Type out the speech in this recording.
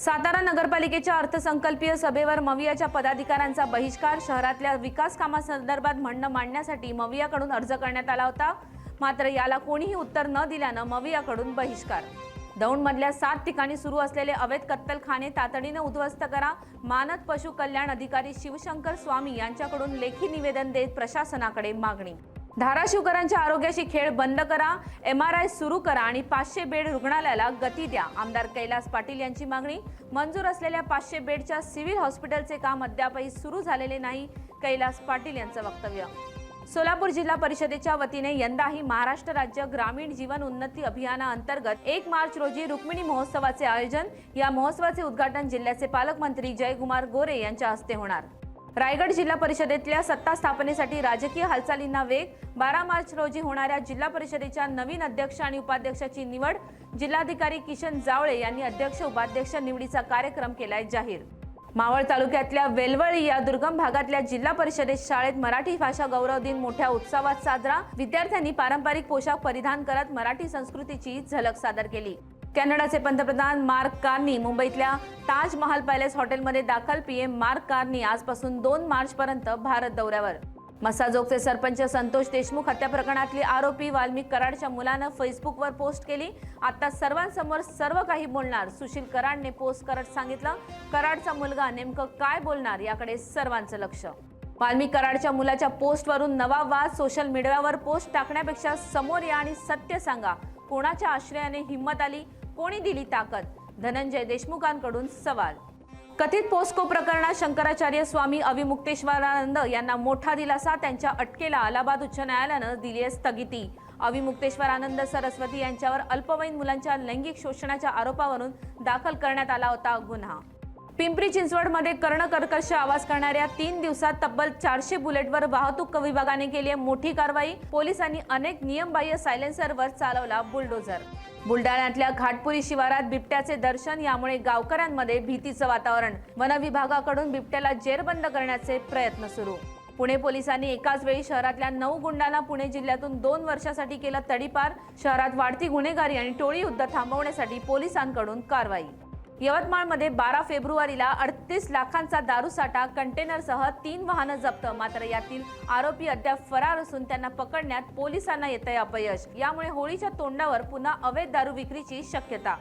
सातारा नगरपालिकेच्या अर्थसंकल्पीय सभेवर मवियाच्या पदाधिकाऱ्यांचा बहिष्कार। शहरातल्या विकास कामांसंदर्भात म्हणणं मांडण्यासाठी मवियाकडून अर्ज करण्यात आला होता, मात्र याला कोणीही उत्तर न दिल्यानं मवियाकडून बहिष्कार। दौंडमधल्या 7 ठिकाणी सुरू असलेले अवैध कत्तलखाने तातडीने उद्ध्वस्त करा। मानद पशु कल्याण अधिकारी शिवशंकर स्वामी यांच्याकडून लेखी निवेदन देत प्रशासनाकडे मागणी। धाराशिवकरांच्या आरोग्याशी खेळ बंद करा, MRI सुरू करा आणि 500 बेड रुग्णालयाला गती द्या। आमदार कैलास पाटील यांची मागणी। मंजूर असलेल्या 500 बेडच्या सिव्हिल हॉस्पिटलचे काम अद्यापही सुरू झालेले नाही, कैलास पाटील यांचं वक्तव्य। सोलापूर जिल्हा परिषदेच्या वतीने यंदाही महाराष्ट्र राज्य ग्रामीण जीवन उन्नती अभियानाअंतर्गत 1 मार्च रोजी रुक्मिणी महोत्सवाचे आयोजन। या महोत्सवाचे उद्घाटन जिल्ह्याचे पालकमंत्री जयकुमार गोरे यांच्या हस्ते होणार। रायगड जिल्हा परिषदेतल्या सत्ता स्थापनेसाठी राजकीय हालचालींना वेग। 12 मार्च रोजी होणाऱ्या जिल्हा परिषदेच्या नवीन अध्यक्ष आणि उपाध्यक्षाची निवड। जिल्हाधिकारी किशन जावळे यांनी अध्यक्ष उपाध्यक्ष निवडीचा कार्यक्रम केलाय जाहीर। मावळ तालुक्यातल्या वेलवळी या दुर्गम भागातल्या जिल्हा परिषदेत शाळेत मराठी भाषा गौरव दिन मोठ्या उत्साहात साजरा। विद्यार्थ्यांनी पारंपरिक पोशाख परिधान करत मराठी संस्कृतीची झलक सादर केली। कॅनडाचे पंतप्रधान मार्क कार्नी मुंबईतल्या ताज महाल पॅलेस हॉटेलमध्ये दाखल। PM मार्क कार्नी आजपासून 2 मार्च पर्यंत भारत दौऱ्यावर। मसाजोगचे सरपंच संतोष देशमुख हत्या प्रकरणातली आरोपी वाल्मिक कराडच्या मुलानं फेसबुकवर पोस्ट केली। आता सर्वांसमोर सर्व काही बोलणार, सुशील कराडने पोस्ट करत सांगितलं। कराडचा मुलगा नेमकं काय बोलणार याकडे सर्वांचं लक्ष। वाल्मिक कराडच्या मुलाच्या पोस्टवरून नवा वाद। सोशल मीडियावर पोस्ट टाकण्यापेक्षा समोर या आणि सत्य सांगा। कोणाच्या आश्रयाने हिंमत आली, कोणी दिली ताकद? धनंजय देशमुखांकडून सवाल। कथित पोस्को प्रकरणात शंकराचार्य स्वामी अविमुक्तेश्वरानंद यांना मोठा दिलासा। त्यांच्या अटकेला अलाहाबाद उच्च न्यायालयानं दिली आहे स्थगिती। अविमुक्तेश्वरानंद सरस्वती यांच्यावर अल्पवयीन मुलांच्या लैंगिक शोषणाच्या आरोपावरून दाखल करण्यात आला होता गुन्हा। पिंपरी चिंचवडमध्ये कर्णकर्कश आवाज करणाऱ्या 3 दिवसात तब्बल 400 बुलेटवर वाहतूक विभागाने केली आहे मोठी कारवाई। पोलिसांनी अनेक नियमबाह्य सायलेन्सरवर चालवला बुलडोझर। बुलडाण्यातल्या घाटपुरी शिवारात बिबट्याचे दर्शन, यामुळे गावकऱ्यांमध्ये भीतीचं वातावरण। वन विभागाकडून बिबट्याला जेरबंद करण्याचे प्रयत्न सुरू। पुणे पोलिसांनी एकाच वेळी शहरातल्या 9 गुंडांना पुणे जिल्ह्यातून 2 वर्षासाठी केलं तडीपार। शहरात वाढती गुन्हेगारी आणि टोळी युद्ध थांबवण्यासाठी पोलिसांकडून कारवाई। यवतमाळमध्ये 12 फेब्रुवारीला 38 लाखांचा दारूसाठा कंटेनरसह 3 वाहनं जप्त, मात्र यातील आरोपी अद्याप फरार असून त्यांना पकडण्यात पोलिसांना येतंय अपयश। यामुळे होळीच्या तोंडावर पुन्हा अवैध दारू विक्रीची शक्यता।